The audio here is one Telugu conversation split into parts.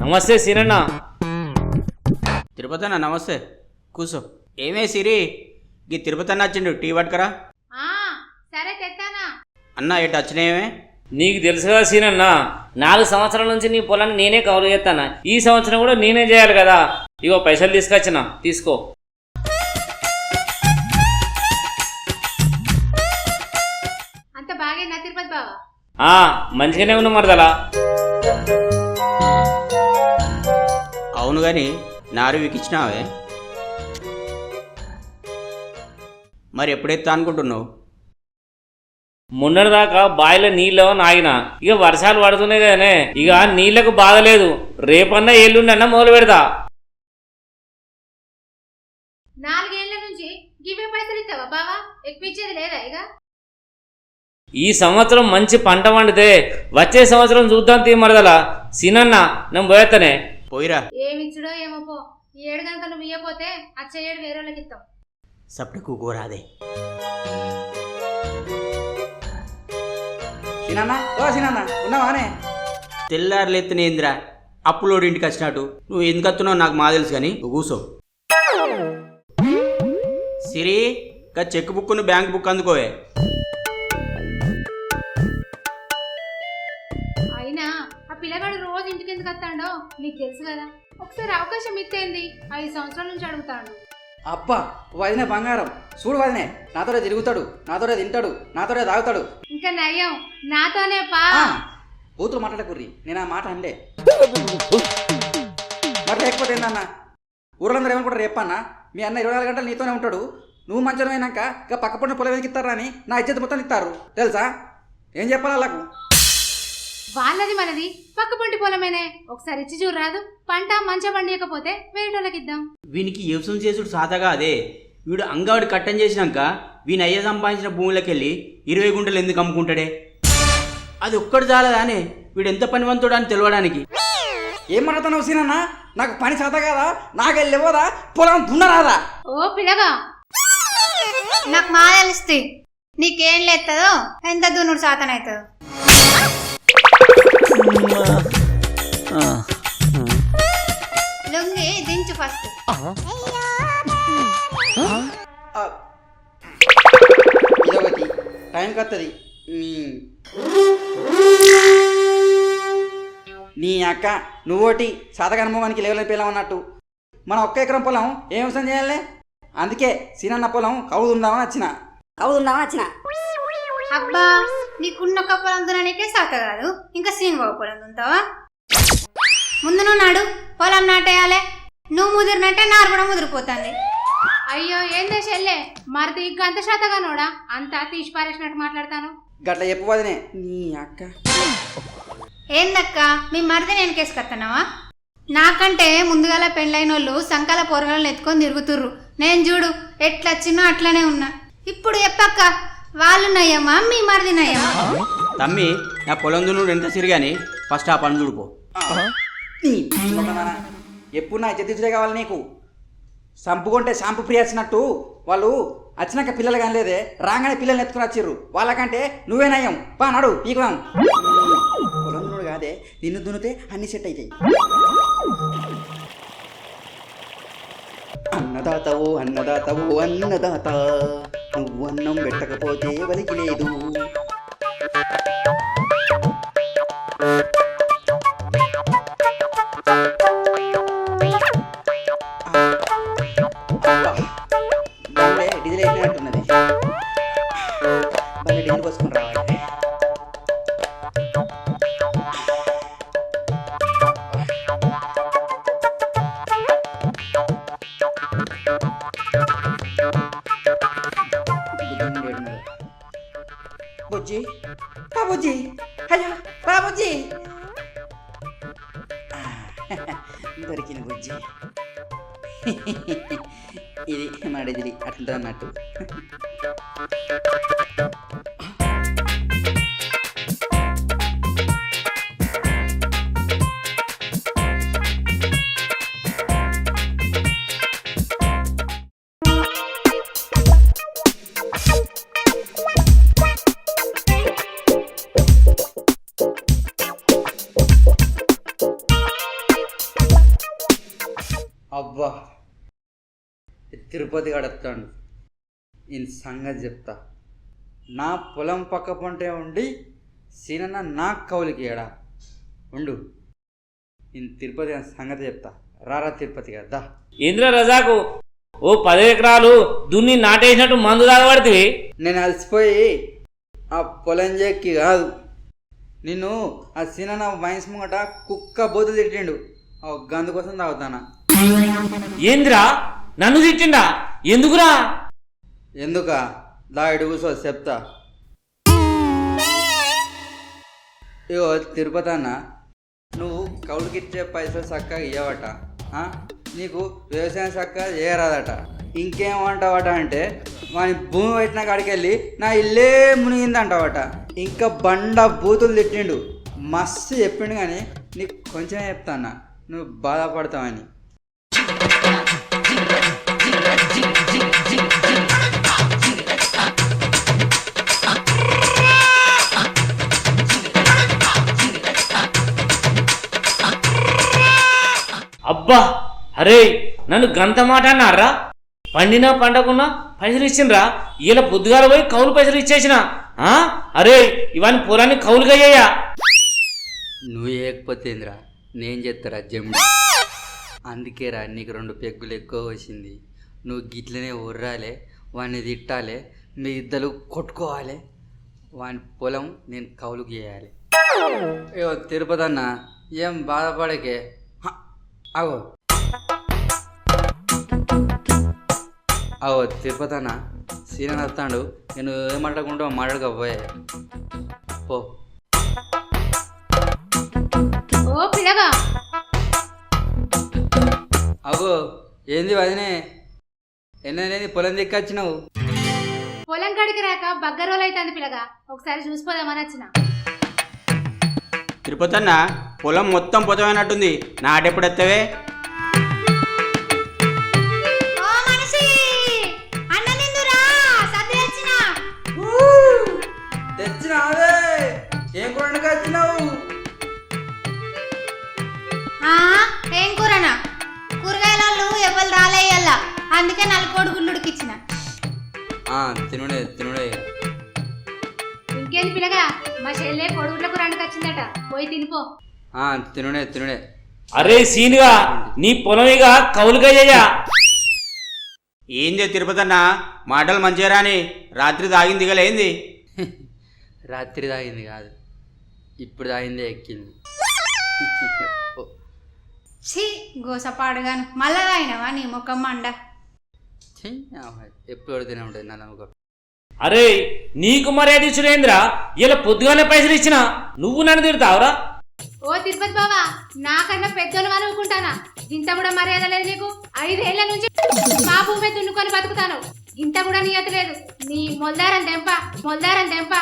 నమస్తే సీనన్న. తిరుపతి అన్న నమస్తే, కూర్చో. ఏమే సిరి, ఈ తిరుపతి అన్న వచ్చిండు, టీ పట్టుకరా. సరే తెస్తానా అన్న ఎటు వచ్చినాయేమే? నీకు తెలుసుగా సీనన్న, 4 సంవత్సరాల నుంచి నీ పొలాన్ని నేనే కవర్ చేస్తాను. ఈ సంవత్సరం కూడా నేనే చేయాలి కదా. ఇగో పైసలు తీసుకొచ్చిన, తీసుకో. అంత బాగేనా తిరుపతి బావా? మంచిగానే ఉన్నా మరదలా. అవును గాని నారువికి ఇచ్చినావే, మరి ఎప్పుడెత్తా అనుకుంటున్నావు? మొన్నటిదాకా బావిలో నీళ్ళు నాగిన, ఇక వర్షాలు పడుతున్నాయి కదనే, ఇక నీళ్లకు బాధ లేదు. రేపన్నా ఎల్లుండన్నా మొదలు పెడతా. 4 ఏళ్ల నుంచి గివే పైసలు ఇస్తావా బావా? ఎక్కువ ఇచ్చేది లేదా? ఇక ఈ సంవత్సరం మంచి పంట పండితే వచ్చే సంవత్సరం చూద్దాం తీ మరదలా. సీనన్న నేను పోయేస్తానే. పోయిరా. ఏమిచ్చుడో ఏమో పో. ఈ 7 గంట నువ్వు ఇయ్యపోతే వచ్చే 7 వేరే వాళ్ళకి ఇస్తాం. సప్పుడు కూరాదే. ఉన్నావానే? తెల్లారులెత్తునేంద్రా, అప్పులోడు ఇంటికి వచ్చినట్టు. నువ్వు ఎందుకు వస్తున్నావు నాకు మా తెలుసు కానీ నువ్వు కూర్చో. సిరి, ఇంకా చెక్ బుక్ను బ్యాంక్ బుక్ అందుకోవే. అయినా ఆ పిల్లగాడు రోజు ఇంటికి ఎందుకు వస్తాడో నీకు తెలుసు కదా. ఒకసారి అవకాశం ఇచ్చేంది. 5 సంవత్సరాల నుంచి అడుగుతాడు. అబ్బా వదినే బంగారం, చూడు వదినే, నాతోనే తిరుగుతాడు, నాతోనే తింటాడు, నాతోనే తాగుతాడు. ఇంకా నయ్యం నాతోనే పా. కూతురు మాట్లాడకుర్రి, నేను ఆ మాట అండే. మరి లేకపోతే ఏందన్నా, ఊర్లందరూ ఏమనుకుంటారు రేపన్నా, మీ అన్న 24 గంటలు నీతోనే ఉంటాడు, నువ్వు మంచం అయినాక ఇక పక్క పడిన పొలం ఎందుకు ఇస్తారా అని నా ఇజ్జత్ మొత్తం ఇస్తారు తెలుసా? ఏం చెప్పాలి వాళ్ళకు? వాళ్ళది మనది పక్క పంటి పొలమేనే. ఒకసారి ఇచ్చి చూడరాదు? పంట మంచిగా పండియకపోతే వేరేటోళ్ళకి ఇద్దాం. వీనికి వ్యవసాయం చేసుడు సాతగా అదే. వీడు అంగవాడి కట్టం చేసినాక వీని అయ్య సంపాదించిన భూములకి వెళ్ళి 20 గుంటలు ఎందుకు అమ్ముకుంటాడే? అది ఒక్కడు చాలదానే వీడు ఎంత పనివంతుడు అని తెలవడానికి. ఏం మాట్లాడుతున్నావు సీనన్నా? నాకు పని చేత కాదా? నాకెళ్ళిపోదా? పొలం దున్నరాదా? ఓ పిల్లగా, నాకు మా తెలుస్తుంది. నీకేం లేస్తుందో, ఎంత దున్నుడు సాతన అవుతుందో. లుంగి దించు ఫస్ట్. ఇదొకటి టైం కత్తది. నీ అక్క నువ్వోటి సాతకనుభవానికి లేవలేని పిల్లం అన్నట్టు. మనం 1 ఎకరం పొలం ఏం వ్యవసాయం చేయాలి? అందుకే సీనన్న పొలం కవుదుందామని వచ్చిన. అబ్బా, నీకున్న పొలం దున్ననికే సాత కాదు, ఇంకా సీనుబాబు పొలం దుంతావా? ముందు నువ్వు నాడు పొలం నాటేయాలి. నువ్వు ముదిరినట్టే నారు కూడా ముదిరిపోతుంది. అయ్యో ఏందే చెల్లె, మరిది గంత శాతగా నోడా అంతా తీసి పారేసినట్టు మాట్లాడతాను. గట్ల చెప్పు వదినే. నీ అక్క ఏందక్క, మీ మరిది నేను కేసుకొస్తున్నావా? నాకంటే ముందుగాల పెళ్ళైన వాళ్ళు సంకాల పొరగలను ఎత్తుకొని తిరుగుతుర్రు. నేను చూడు ఎట్లా చిన్న అట్లనే ఉన్నా. ఇప్పుడు చెప్పక్క, వాళ్ళు నయ్యమా మీ మరిది నయ్యమా? తమ్మి, నా పొలం దున్నుడు ఎంత సిరిగాని ఫస్ట్ ఆ పని చూడుకో. ఎప్పుడు నా ఇజ్జత్ కావాలి నీకు? సంపుకుంటే షాంపు ఫ్రీ వచ్చినట్టు వాళ్ళు వచ్చినాక పిల్లలు కానీ లేదే, రాగానే పిల్లల్ని ఎత్తుకుని వచ్చిర్రు. వాళ్ళకంటే నువ్వే నయ్యం. పా నడు పీకుదాం. పొలం దున్నుడు కాదే, నిన్ను దున్నితే అన్ని సెట్ అవుతాయి. అన్నదాతవో అన్నదాతవో అన్నదాత, నువ్వు అన్నం పెట్టకపోతే వలికి లేదు. డీజిల్ అయిపోయినట్టున్నది. మళ్ళీ డీజిల్ పోసుకుని రావాలి. బుజ్జి, బాబుజీ, అయ్యో బాబుజీ, దొరికిన బుజ్జి. ఇది మన డీజిల్ అట్లా అన్నట్టు. అబ్బా తిరుపతి గడుపుతాడు ఈయన సంగతి చెప్తా. నా పొలం పక్క పంటే ఉండి సీనన్న నాకు కౌలికి ఏడా ఉండు. ఈయన తిరుపతి గారి సంగతి చెప్తా. రారా తిరుపతి కదా. ఇంద్ర రజాకు ఓ 10 ఎకరాలు దున్ని నాటేసినట్టు మందు తాగబడితే నేను అలసిపోయి ఆ పొలం చెక్కి కాదు, నిన్ను ఆ సీనన్న వయసు ముంగట కుక్క బోతు తిట్టిండు. గందు కోసం తాగుతానా. ఏంద్రా నన్ను తిట్టిండా? ఎందుకురా? ఎందుక దా ఇడుగుసో చెప్తా. ఇగో తిరుపతి అన్న, నువ్వు కౌలుకిచ్చే పైసలు చక్కగా ఇవ్వట, నీకు వ్యవసాయం చక్కగా చేయరాదట. ఇంకేమంటావట అంటే వాని భూమి పెట్టిన కాడికి వెళ్ళి నా ఇల్లే మునిగిందంటావట. ఇంకా బండ బూతులు తిట్టిండు. మస్తు చెప్పిండు కానీ నీకు కొంచెమే చెప్తానా, నువ్వు బాధపడతావని. అబ్బా అరే నన్ను గంత మాట అన్నారా? పండినా పండకున్నా పైసలు ఇచ్చిండ్రా. ఇలా పొద్దుగాల పోయి కౌలు పైసలు ఇచ్చేసిన. అరే ఇవన్నీ పొలాన్ని కౌలుగా అయ్యా. నువ్వు వేయకపోతేంద్రా నేను చెప్తారా జమ్మి. అందుకేరా నీకు 2 పెగ్గులు ఎక్కువ వచ్చింది. నువ్వు గిట్లనే ఉర్రాలే, వాడిని తిట్టాలి, మీ ఇద్దరు కొట్టుకోవాలి, వాని పొలం నేను కౌలుకి చేయాలి. అయ్యో తిరుపతి అన్న ఏం బాధపడకే. అవో అవో తిరుపతి అన్న సీనియర్ వస్తాడు. నేను ఏం మాట్లాడుకుంటా మాట్లాడకపోయే పో. ఓ పిల్లగా అవో ఏంది వదినే, ఎన్ననేది పొలం దిక్కొచ్చినావు? పొలం కాడికి రాక బగ్గరోలు అవుతుంది పిల్లగా. ఒకసారి చూసిపోదామని వచ్చిన. తిరుపతి అన్న పొలం మొత్తం పొతమైనట్టుంది, నాటెప్పుడు ఎత్తవే? తెచ్చినావే, ఏం కూరకి వచ్చినావు? ఏం కూరనా? కూరగాయలు ఎవరు రాలేయల్లా, అందుకే 4 కోడిగుడ్లుడికి ఇచ్చిన. తినుడే తినుడే. ఇంకేంది పిల్లగా, మా చెల్లె కొడుగుట్లకు రండుకొచ్చిందట, పోయి తినిపో. తినుడే తినుడే. అరే సీనుగా నీ పొలమిగా కౌలుగా అయ్యా. ఏంది తిరుపతి అన్న మాటలు మంచిగా రాని, రాత్రి తాగింది దిగలేంది? రాత్రి తాగింది కాదు, ఇప్పుడు తాగిందే ఎక్కింది. ఛీ గోసపాడుగాను, మళ్ళా తాగినవా నీ ముఖం మండ. ఎప్పుడు తినే ఉంటుంది నా నమ్మకం. అరే నీకు మర్యాద ఇచ్చుడేంద్రా? ఇలా పొద్దుగానే పైసలు ఇచ్చిన నువ్వు నన్ను తిడతావురా? ఓ తిరుపతి బావా, నాకన్నా పెద్దోళ్ళు అనుకుంటానా? ఇంత కూడా మర్యాద లేదు నీకు. 5 ఏళ్ల నుంచి మా భూమి దున్నుకొని బతుకుతాను, ఇంత కూడా నియత లేదు. నీ మొల్దారం తెంప, మొల్దారం తెంప.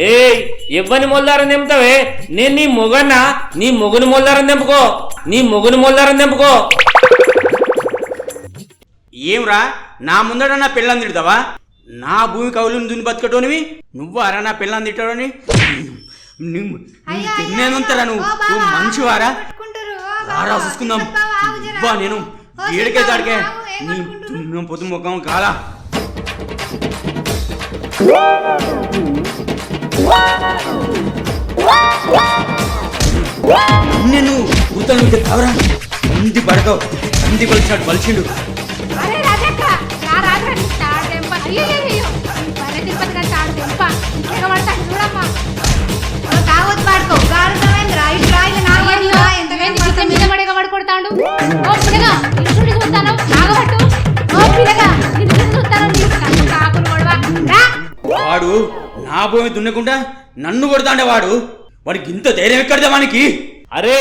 ఏయ్ ఎవ్వని మొల్లారం తెంపుతావే? నేను నీ మొగన్నా? నీ మొగుని మొల్లారం తెంపుకో, నీ మొగుని మొల్లారం తెంపుకో. ఏంరా నా ముందట నా పిల్లని తిడతావా? నా భూమి కౌలుని దున్ని బతకటోనివి నువ్వు అరా నా పిల్లని తిట్టాడని? తిన్నేదంతరా నువ్వు మంచివారా? రారా చూసుకుందాం. బా నేను ఏడికే తాడికే నీ పొద్దు ముఖం కాలా. నేను కూతలు మీకు తావరా? అంది పడకవు, అంది పలిచినట్టు పలిచిండు. అరే రాజక్క, రా రాజా, తాడు తెంప. అయ్యో పరే తిరుపతి గారి తాడు తెంప. ఎగబడతా చూడమ్మా. కావద్దు పాడుకో, గాడుతావేంద్రా? ఇటు రాయి నా మీద పడి ఎగబడి కొడతాడు. ఓ పిల్లగా ఇరుసుడి చూస్తాను, నాగబట్టు. ఓ పిల్లగా ఇరుసుడి చూస్తాను, కాకులు కొడవా. వాడు నా భూమి దున్నకుండా నన్ను కొడతాండే వాడికి ఇంత ధైర్యం ఎక్కడదా వానికి? అరే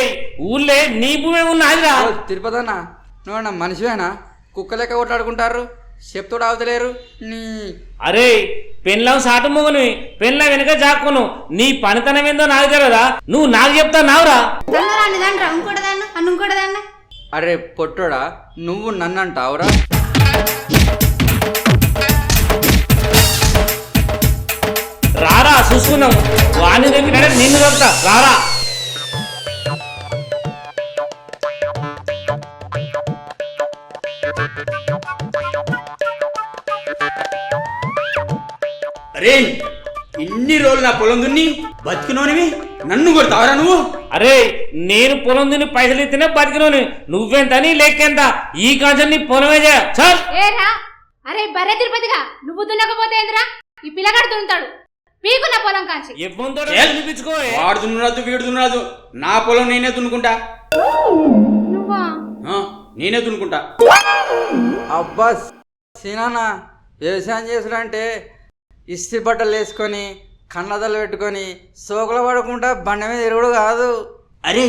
ఊళ్ళే నీ భూమి ఉన్నదిరా. తిరుపతి అన్న నువ్వన్నా మనిషివేనా? కుక్క లెక్క కొట్లాడుకుంటారు, చెప్తోడు అవతలేరు నీ. అరే పెళ్ళం సాటు మొగుని, పెళ్ళ వెనుక జాక్కును. నీ పనితనం ఏందో నాకు తెలియదా? నువ్వు నాకు చెప్తా నావురా? ఇంకోటదాన్న. అరే పొట్టోడా, నువ్వు నన్ను అంటావురా? రారా చూసుకుందాం. వాణి దగ్గర నిన్ను చెప్తా, రారా. అరే ఇన్ని రోజులు నా పొలం దున్ని బతికినోనివి నన్ను కొడతావరా నువ్వు? అరే నేను పొలం దున్ని పైసలు ఇస్తేనే బతికినోని, నువ్వెంతని లెక్కెంత, ఈ కాంచెం నీ పొలమే చేయ చల్. ఏరా అరే బర్రె తిరుపతిగా నువ్వు దున్నకపోతే ఏందిరా ఈ పిల్లగాడు దున్నుతాడు పీకున్న పొలం కాంచి. ఎవ్వంతో ఏల్. వినిపించుకో. వాడు దున్నరాదు వీడు దున్నరాదు, నా పొలం నేనే దున్నుకుంటా. నువ్వా? ఆ, నేనే దున్నుకుంటా. అబ్బా సీనాన్న, వ్యవసాయం చేసుడు అంటే ఇస్త్రీ బట్టలు వేసుకొని కన్నదలు పెట్టుకొని సోకులు పడుకుంటా బండ మీద ఎరుగుడు కాదు. అరే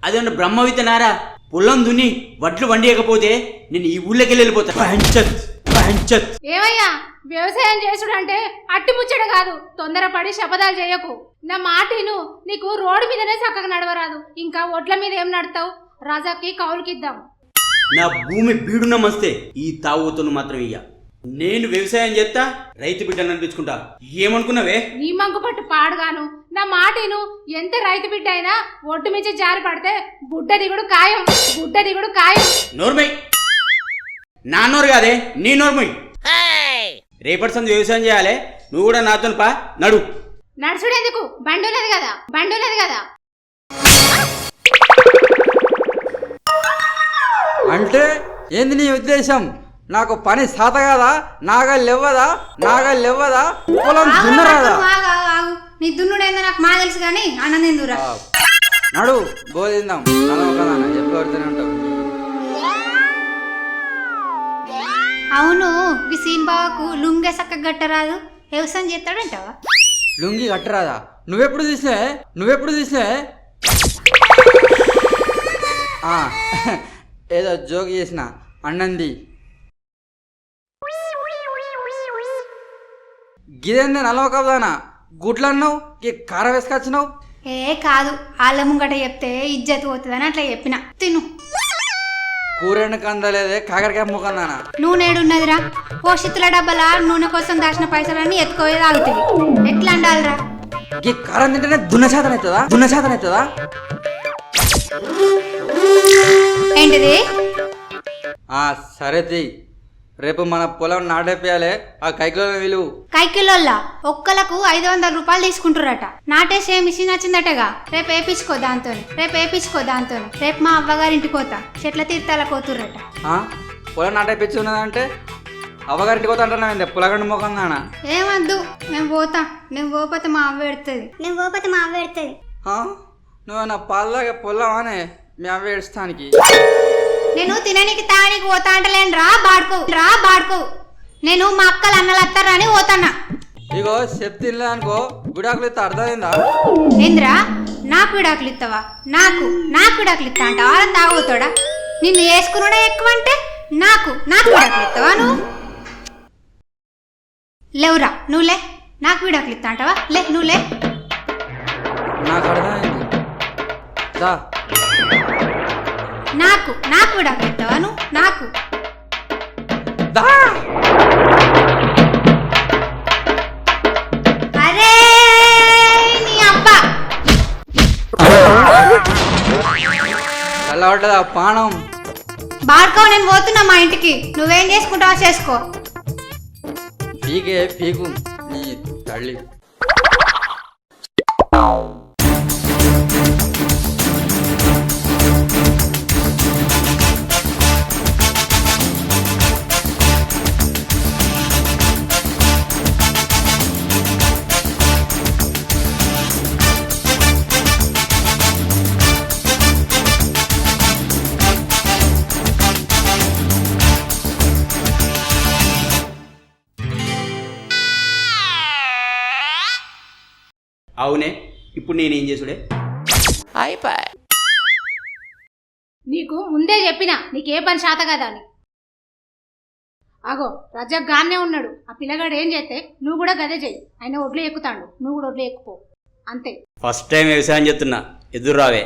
అదేమన్నా బ్రహ్మ విత్తనారా? పొలం దున్ని వడ్లు వండియకపోతే నేను ఈ ఊళ్ళోకి వెళ్ళిపోతా. పంచత్ పంచత్. ఏమయ్యా వ్యవసాయం చేసుడు అంటే అట్టి ముచ్చట కాదు, తొందరపడి శపథాలు చేయకు. నా మాటిను, నీకు రోడ్డు మీదనే చక్కగా నడవరాదు, ఇంకా ఒడ్ల మీద ఏం నడతావు? రాజాకి కౌలుకిద్దాం. నా భూమి బీడున్న మస్తే ఈ తావుతును మాత్రం ఇయ్య. నేను వ్యవసాయం చేస్తా, రైతు బిడ్డను అనిపించుకుంటా. ఏమనుకున్నావే? నీ మంకు పట్టు పాడుగాను. నా మాటిను, ఎంత రైతు బిడ్డ అయినా ఒడ్డు మించి జారి పడితే బుడ్డ దిగుడు ఖాయం, బుడ్డ దిగుడు ఖాయం. నోర్మై, నా నోరు కాదే నీ నోర్మై. రేపటి సంది వ్యవసాయం చేయాలి, నువ్వు కూడా నాతో పా. నడు. నడుచుడెందుకు? బండున్నది కదా, బండున్నది కదా. అంటే ఏంది నీ ఉద్దేశం? నాకు పని సాత కదా, నాగలు ఇవ్వదా, నాగలు ఇవ్వదా, పొలం దున్నరాదా? నీ దున్నుడేందో నాకు మా తెలుసు కానీ అన్నం తిందురా. నడు బోధిందాం. ఎప్పుడు పడుతూనే ఉంటావు. అవును, ఈ సీన్ బావకు లుంగే సక్క గట్టరాదు, వ్యవసాయం చేస్తాడంటావా? లుంగి కట్టరాదా? నువ్వెప్పుడు తీసినా ఏదో జోక్ చేసిన అన్నంది. గిదేందే నలవ కదానా గుడ్లు అన్నావు, కారం వేసుకొచ్చినావు. ఏ కాదు, వాళ్ళ ముంగట చెప్తే ఇజ్జత్ పోతుందని అట్లా చెప్పిన. తిను. కూరెండుకు అందలేదే, కాకరకాయ ముఖందానా. నూనె ఏడున్నదిరా? పోషితుల డబ్బల నూనె కోసం దాచిన పైసలన్నీ ఎత్తుకోవే తాగుతుంది. ఎట్లా అండాలిరా? ఈ కారం తింటేనే దున్నశాతం అవుతుందా? ఏంటిది? సరే తీ, రేపు మన పొలం నాటేపియాలి. ఆ కైకిలో విలువ కైకిలోల్లా ఒక్కలకు 500 రూపాయలు తీసుకుంటారట. నాటేసే మిషన్ వచ్చిందటగా. రేపు వేపించుకో దాంతో. రేపు మా అవ్వగారింటికి పోతా, చెట్ల తీర్థాల కోతుర్రట. పొలం నాటేపించున్నదంటే అవ్వగారింటికి పోతా అంటున్నావు, పొలగండి ముఖం దానా. ఏమద్దు, నేను పోతే మా అవ్వ ఎడుతుంది. నువ్వు పాలదాకా పొలమానే మీ అవ్వ ఏడుస్తానికి. నేను తిననికి తానికి పోతా అంటలేను. రా బాడుకో. నేను మా అక్కలు అన్నలు అత్తారని పోతాన్నా. ఇగో చెప్తిన్లే అనుకో, విడాకులు ఇస్తా, అర్థమైందా? ఏంద్రా నాకు విడాకులు ఇస్తావా? నాకు విడాకులు ఇస్తా అంట వాళ్ళ తాగుతాడా? నిన్ను వేసుకున్నాడే ఎక్కువ అంటే నాకు విడాకులు ఇస్తావా? నువ్వు లేవురా, నువ్వులే. నాకు విడాకులు ఇస్తా అంటావా? నువ్వులే. నాకు అర్థమైంది. నాకు విడాకులు ఇస్తావా? నువ్వు నాకు అరే నీ అబ్బా అలా ఉంటుందా పానం? బాడుకో, నేను పోతున్నా మా ఇంటికి. నువ్వేం చేసుకుంటావో చేసుకో. పీకు నీ తల్లి. అవునే, ఇప్పుడు నేనేం చేసుడే? నీకు ముందే చెప్పినా నీకే పని శాత కదా అని. అగో రజక్ గానే ఉన్నాడు, ఆ పిల్లగాడు ఏం చేస్తే నువ్వు కూడా గదే చెయ్యి. ఆయన ఒడ్లు ఎక్కుతాడు, నువ్వు కూడా ఒడ్లు ఎక్కుపో, అంతే. ఫస్ట్ టైం వ్యవసాయం చేస్తున్నా, ఎదురు రావే.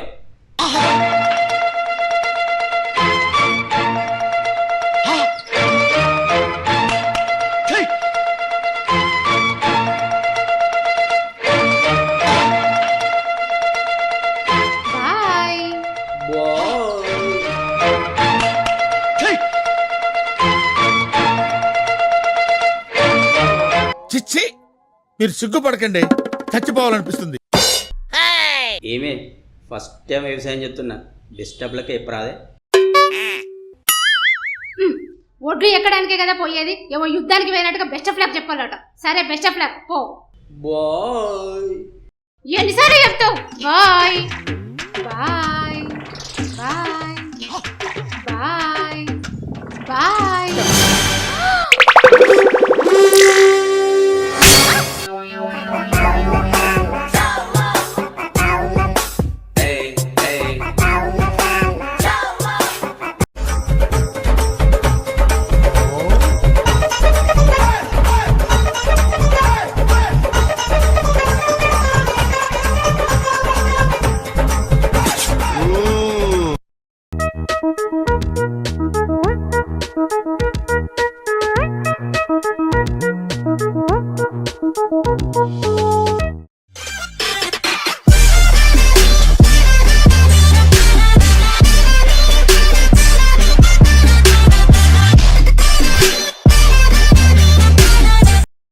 చిచ్చి మీరు సిగ్గుపడకండి, చచ్చిపోవాలనిపిస్తుంది. ఏమే ఫస్ట్ టైం వ్యవసాయం చెప్తున్నా డిస్టర్బ్లకే ఎప్పరాదే. ఒడ్లు ఎక్కడానికే కదా పోయేది, ఏమో యుద్ధానికి పోయినట్టుగా బెస్ట్ ఆఫ్ లక్ చెప్పాలట. సరే బెస్ట్ ఆఫ్ లక్ పో. బాయ్. ఎన్నిసార్లు చెప్తావు? Bye bye bye bye bye.